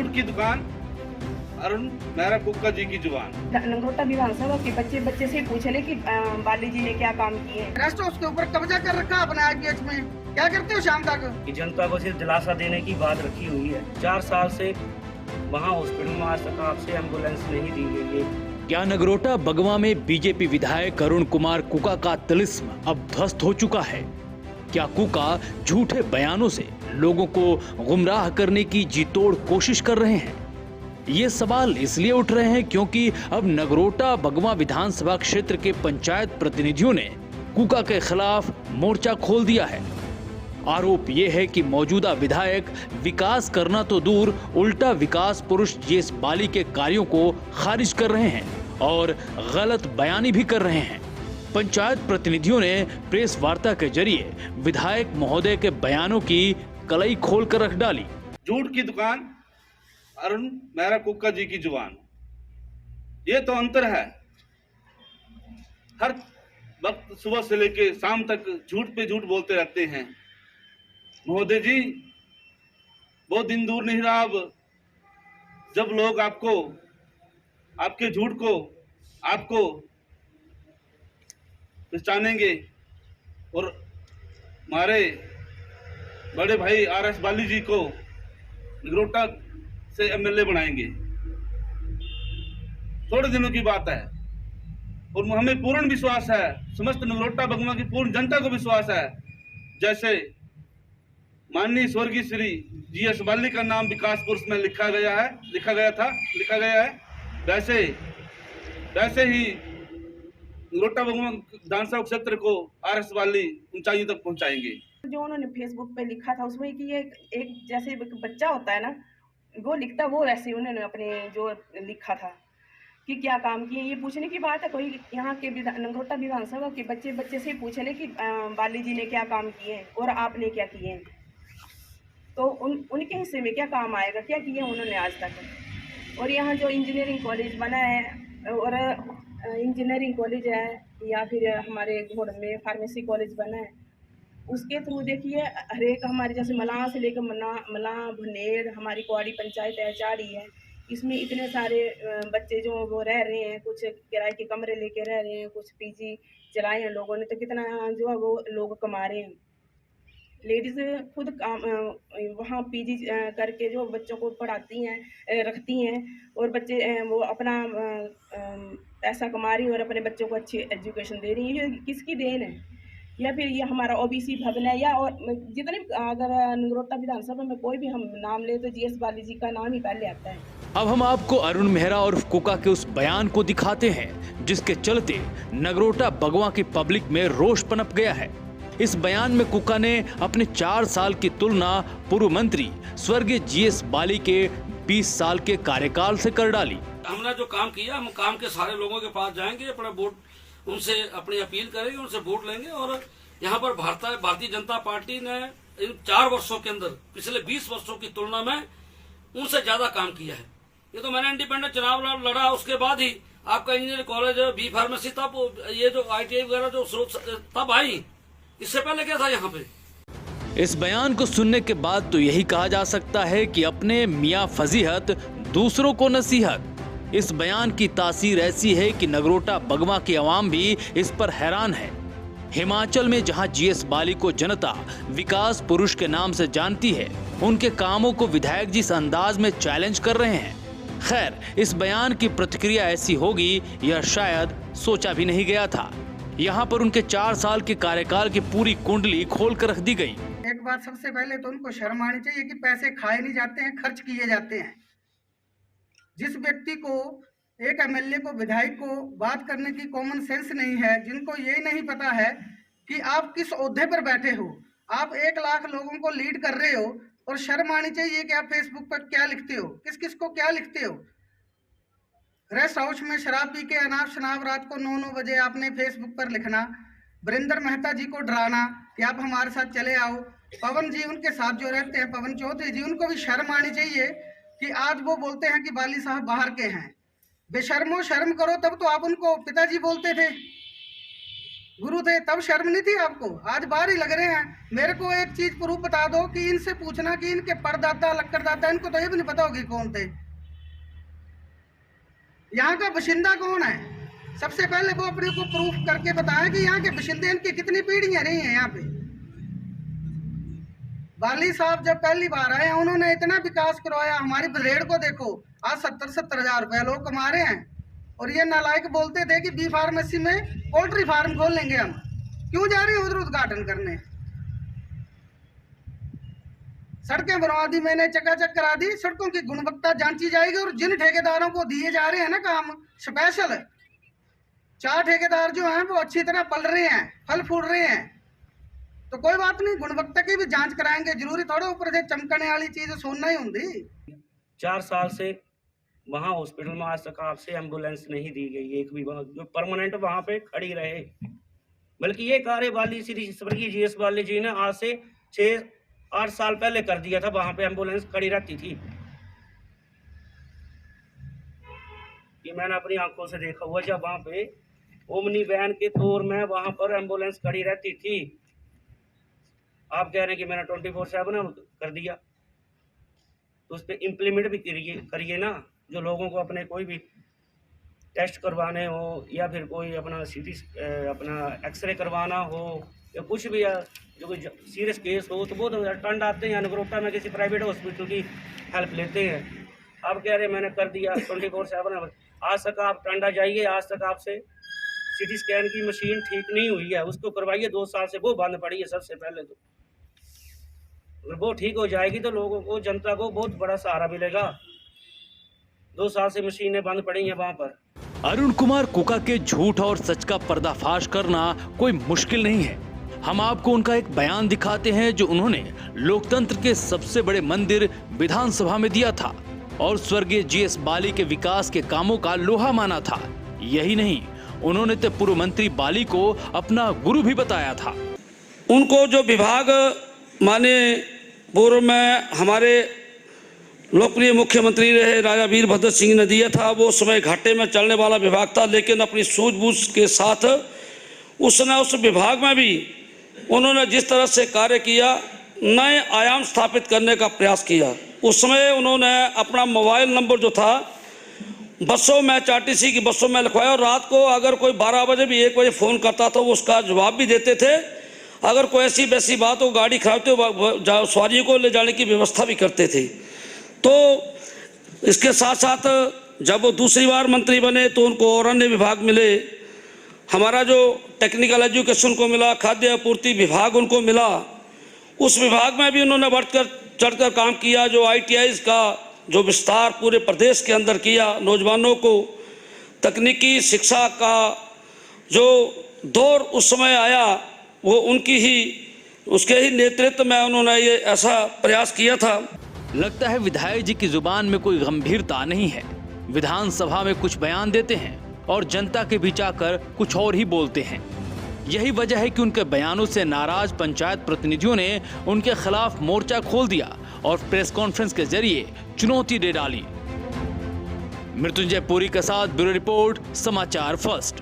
झूठ की दुकान, अरुण मेहरा कुक्का जी की जुबान। नगरोटा विधानसभा के बच्चे से पूछ ले कि बाली जी ने क्या काम किए। राष्ट्र उसके ऊपर कब्जा कर रखा अपने आईपीएच में। क्या करते हो शाम तक? कि जनता को सिर्फ दिलासा देने की बात रखी हुई है। 4 साल से वहाँ हॉस्पिटल में आज तक आपसे एम्बुलेंस नहीं दी गई है। क्या नगरोटा बगवा में बीजेपी विधायक अरुण कुमार कुका का तिलिस्म अब ध्वस्त हो चुका है? क्या कुका झूठे बयानों से लोगों को गुमराह करने की जीतोड़ कोशिश कर रहे हैं? ये सवाल इसलिए उठ रहे हैं क्योंकि अब नगरोटा बगवा विधानसभा क्षेत्र के पंचायत प्रतिनिधियों ने कुका के खिलाफ मोर्चा खोल दिया है। आरोप ये है कि मौजूदा विधायक विकास करना तो दूर, उल्टा विकास पुरुष जीएस बाली के कार्यों को खारिज कर रहे हैं और गलत बयानी भी कर रहे हैं। पंचायत प्रतिनिधियों ने प्रेस वार्ता के जरिए विधायक महोदय के बयानों की कलई खोल कर रख डाली। झूठ की दुकान, अरुण मेहरा कुक्का जी की जुबान। ये तो अंतर है। हर वक्त सुबह से लेके शाम तक झूठ पे झूठ बोलते रहते हैं। महोदय जी, वो दिन दूर नहीं रहा अब जब लोग आपको, आपके झूठ को, आपको पहचानेंगे और हमारे बड़े भाई आरएस बाली जी को नगरोटा से एमएलए बनाएंगे। थोड़े दिनों की बात है और हमें पूर्ण विश्वास है, समस्त नगरोटा बगवा की पूर्ण जनता को विश्वास है, जैसे माननीय स्वर्गीय श्री जीएस बाली का नाम विकास पुरुष में लिखा गया है, वैसे ही नगरोटा बगवा विधानसभा क्षेत्र को आरएस बाली ऊंचाइयों तक पहुंचाएंगे। जो उन्होंने फेसबुक पे लिखा था उसमें कि ये एक जैसे बच्चा होता है ना, वो लिखता, वो वैसे उन्होंने अपने जो लिखा था कि क्या काम किए। ये पूछने की बात है, कोई यहाँ के नगरोटा विधानसभा के बच्चे से पूछ ले कि बाली जी ने क्या काम किए और आपने क्या किए, तो उनके हिस्से में क्या काम आएगा, क्या किए उन्होंने आज तक। और यहाँ जो इंजीनियरिंग कॉलेज बना है और इंजीनियरिंग कॉलेज है या फिर हमारे घोड़ में फार्मेसी कॉलेज बना है, उसके थ्रू देखिए हर एक हमारे जैसे मलाह से लेकर मलाह भुनेर, हमारी कुआड़ी पंचायत एचआरडी है, इसमें इतने सारे बच्चे जो वो रह रहे हैं, कुछ किराए के कमरे लेके रह रहे हैं, कुछ पीजी चलाए हैं लोगों ने, तो कितना जो है वो लोग कमा रहे हैं। लेडीज़ खुद काम वहाँ पीजी करके जो बच्चों को पढ़ाती हैं, रखती हैं और बच्चे वो अपना पैसा कमा रही हैं और अपने बच्चों को अच्छी एजुकेशन दे रही हैं। ये किसकी देन है? या फिर ये हमारा ओबीसी भवन है, या और जितने अगर नगरोटा विधानसभा में कोई भी हम नाम ले तो जीएस बाली जी का नाम ही पहले आता है। अब हम आपको अरुण मेहरा और कुका के उस बयान को दिखाते हैं जिसके चलते नगरोटा बगवा की पब्लिक में रोष पनप गया है। इस बयान में कुका ने अपने 4 साल की तुलना पूर्व मंत्री स्वर्गीय जीएस बाली के 20 साल के कार्यकाल से कर डाली। हमने जो काम किया, हम काम के सारे लोगों के पास जाएंगे, अपना वोट उनसे अपनी अपील करेंगे, उनसे वोट लेंगे। और यहाँ पर भारतीय जनता पार्टी ने इन 4 वर्षों के अंदर पिछले 20 वर्षों की तुलना में उनसे ज्यादा काम किया है। ये तो मैंने इंडिपेंडेंट चुनाव लड़ा, उसके बाद ही आपका इंजीनियरिंग कॉलेज, बी फार्मेसी, तब ये जो ITI वगैरह जो तब आई, इससे पहले क्या था यहाँ पे। इस बयान को सुनने के बाद तो यही कहा जा सकता है कि अपने मियाँ फजीहत दूसरों को नसीहत। इस बयान की तासीर ऐसी है कि नगरोटा बगवा की आवाम भी इस पर हैरान है। हिमाचल में जहां जीएस बाली को जनता विकास पुरुष के नाम से जानती है, उनके कामों को विधायक जी इस अंदाज में चैलेंज कर रहे हैं। खैर, इस बयान की प्रतिक्रिया ऐसी होगी यह शायद सोचा भी नहीं गया था। यहाँ पर उनके 4 साल के कार्यकाल की पूरी कुंडली खोल कर रख दी गई। एक बात सबसे पहले तो उनको शर्म आनी चाहिए कि पैसे खाए नहीं जाते हैं, खर्च किए जाते हैं। जिस व्यक्ति को, एक एमएलए को, विधायक को बात करने की कॉमन सेंस नहीं है, जिनको ये नहीं पता है कि आप किस ओहदे पर बैठे हो, आप 1 लाख लोगों को लीड कर रहे हो, और शर्म आनी चाहिए कि आप फेसबुक पर क्या लिखते हो, किस किस को क्या लिखते हो। रेस्ट हाउस में शराब पी के अनाप शनाप रात को 9-9 बजे आपने फेसबुक पर लिखना, वरिंदर मेहता जी को डराना कि आप हमारे साथ चले आओ, पवन जी उनके साथ जो रहते हैं, पवन चौधरी जी, उनको भी शर्म आनी चाहिए कि आज वो बोलते हैं कि बाली साहब बाहर के हैं। बेशर्मो, शर्म करो, तब तो आप उनको पिताजी बोलते थे। गुरु थे तब शर्म नहीं थी आपको? आज बाहर ही लग रहे हैं। मेरे को एक चीज प्रूफ बता दो कि इनसे पूछना कि इनके परदादा लक्कड़दादा, इनको तो ये भी नहीं पता होगी कौन थे। यहाँ का बाशिंदा कौन है? सबसे पहले वो अपने को प्रूफ करके बताएं कि यहाँ के बाशिंदे इनकी कितनी पीढ़ियां रही हैं यहाँ पे। बाली साहब जब पहली बार आए उन्होंने इतना विकास करवाया। हमारी ब्रेड को देखो, आज 70-70 हजार रुपया लोग कमा रहे हैं। और ये नालायक बोलते थे कि बी फार्मेसी में पोल्ट्री फार्म खोल लेंगे हम। क्यों जा रहे हैं उधर उद्घाटन करने? सड़कें बनवा दी मैंने, चकाचक करा दी। सड़कों की गुणवत्ता जांची जाएगी। और जिन ठेकेदारों को दिए जा रहे हैं ना काम स्पेशल, 4 ठेकेदार जो हैं वो अच्छी तरह पल रहे हैं, फल फूल रहे हैं, तो कोई बात नहीं, गुणवत्ता की भी जांच कराएंगे। जरूरी थोड़ा ऊपर से चमकने वाली चीज सुनना ही होंगी। 4 साल से वहाँ हॉस्पिटल में आज तक आपसे एम्बुलेंस नहीं दी गई एक भी, जो परमानेंट वहाँ पे खड़ी रहे। बल्कि ये कार्य बाली श्री स्वर्गीय जीएस बाली जी ने आज से 6-8 साल पहले कर दिया था। वहाँ पे एम्बुलेंस खड़ी रहती थी, ये मैंने अपनी आंखों से देखा हुआ। जब वहाँ पे ओमनी वैन के तौर में वहाँ पर एम्बुलेंस खड़ी रहती थी। आप कह रहे हैं कि मैंने 24/7 कर दिया, तो उस पर इम्प्लीमेंट भी करिए ना। जो लोगों को अपने कोई भी टेस्ट करवाने हो या फिर कोई अपना अपना एक्सरे करवाना हो या कुछ भी, जो कोई सीरियस केस हो, तो वो तो टंड आते हैं नगरोटा में किसी प्राइवेट हॉस्पिटल की हेल्प लेते हैं। आप कह रहे हैं मैंने कर दिया 24/7। आज तक आप टांडा जाइए, आज तक आपसे सीटी स्कैन की मशीन ठीक नहीं हुई है, उसको करवाइए। 2 साल से वो बंद पड़ी है। सबसे पहले तो अगर वो ठीक हो जाएगी तो लोगों को, जनता को बहुत बड़ा सहारा मिलेगा। 2 साल से मशीनें बंद पड़ी हैं वहाँ पर। अरुण कुमार कुका के झूठ और सच का पर्दाफाश करना कोई मुश्किल नहीं है। हम आपको उनका एक बयान दिखाते हैं जो उन्होंने लोकतंत्र के सबसे बड़े मंदिर विधानसभा में दिया था और स्वर्गीय जीएस बाली के विकास के कामों का लोहा माना था। यही नहीं, उन्होंने तो पूर्व मंत्री बाली को अपना गुरु भी बताया था। उनको जो विभाग माने पूर्व में हमारे लोकप्रिय मुख्यमंत्री रहे राजा वीरभद्र सिंह ने दिया था, वो समय घाटे में चलने वाला विभाग था, लेकिन अपनी सूझबूझ के साथ उसने उस विभाग में भी उन्होंने जिस तरह से कार्य किया, नए आयाम स्थापित करने का प्रयास किया। उस समय उन्होंने अपना मोबाइल नंबर जो था बसों में, चारटीसी की बसों में लिखवाया, और रात को अगर कोई 12 बजे भी 1 बजे फ़ोन करता था वो उसका जवाब भी देते थे। अगर कोई ऐसी वैसी बात हो, गाड़ी खराब तो सवारियों को ले जाने की व्यवस्था भी करते थे। तो इसके साथ साथ जब वो दूसरी बार मंत्री बने तो उनको और अन्य विभाग मिले। हमारा जो टेक्निकल एजुकेशन को मिला, खाद्य आपूर्ति विभाग उनको मिला, उस विभाग में भी उन्होंने बढ़कर चढ़कर काम किया। जो ITIs का जो विस्तार पूरे प्रदेश के अंदर किया, नौजवानों को तकनीकी शिक्षा का जो दौर उस समय आया, वो उसके ही नेतृत्व में उन्होंने ये ऐसा प्रयास किया था। लगता है विधायक जी की जुबान में कोई गंभीरता नहीं है। विधानसभा में कुछ बयान देते हैं और जनता के बीच आकर कुछ और ही बोलते हैं। यही वजह है कि उनके बयानों से नाराज पंचायत प्रतिनिधियों ने उनके खिलाफ मोर्चा खोल दिया और प्रेस कॉन्फ्रेंस के जरिए चुनौती दे डाली। मृत्युंजय पुरी के साथ ब्यूरो रिपोर्ट, समाचार फर्स्ट।